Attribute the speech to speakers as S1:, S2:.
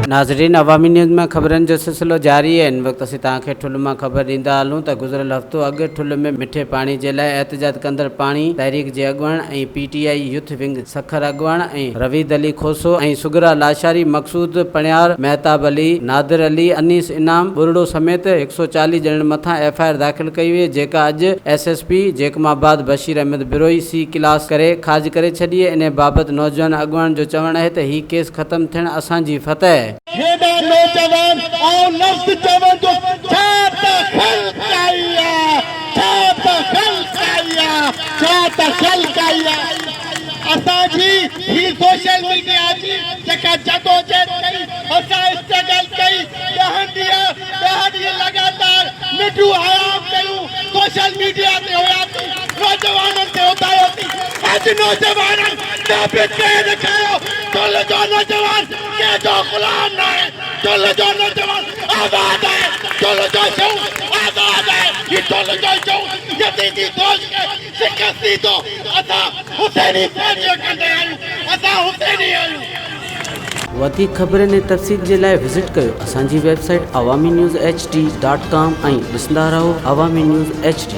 S1: नाज़रीन, अवामी न्यूज़ में खबरन जो सिलसिलो जारी है। इन वक्त असीं तव्हांखे ठुल में खबर ॾींदा हलूं त गुज़िरियल हफ़्तो अॻु ठुल में मिठे पानी जे लाइ एहतजाज कंदड़ पाणी तहरीक जे अॻुवाण ऐं PTI यूथ विंग सखर अॻुवाण ऐं रवीद अली खोसो ऐं सुगरा लाशारी, मक़सूद पणियार, महताब अली, नादिर अली, अनीस इनाम बुरड़ो समेत 140 ॼणनि मथां FIR दाख़िल कई हुई, जेका अॼु SSP जेकमाबाद बशीर अहमद बिरोई C क्लास करे खारिज करे छॾी। इन बाबति नौजवान अॻुवाण जो चवणु आहे त ही केस ख़त्म थियण असांजी फतह।
S2: हेॾा नौजवान और लफ्ज़ चवनि जो छा त ख़ल्क़ आई आहे असांजी ही सोशल मीडिया जी जेका जदोजहद कई, असां स्ट्रगल कई, 10 ॾींहं लगातार मिठू आयाम कयूं, सोशल मीडिया ते हुयासीं, नौजवाननि ते उतारियोसीं। अॼु नौजवाननि साबित करे ॾेखारियो टुल जो नौजवान कंहिंजो ग़ुलाम न आहे, टुल जो नौजवान आज़ाद आहे, टुल जो शौक़ आज़ाद आहे। ही टुल जो शौक़ जदीदी सोच खे शिकस्त ॾींदो। असां हुसैनी फौज कंदे आहियूं, असां हुसैनी आहियूं।
S1: वधीक ख़बरनि ऐं तफ़सील जे लाइ विज़िट कयो असांजी वेबसाइट awamiNewsHD.com ऐं ॾिसंदा रहो अवामी न्यूज़ HD।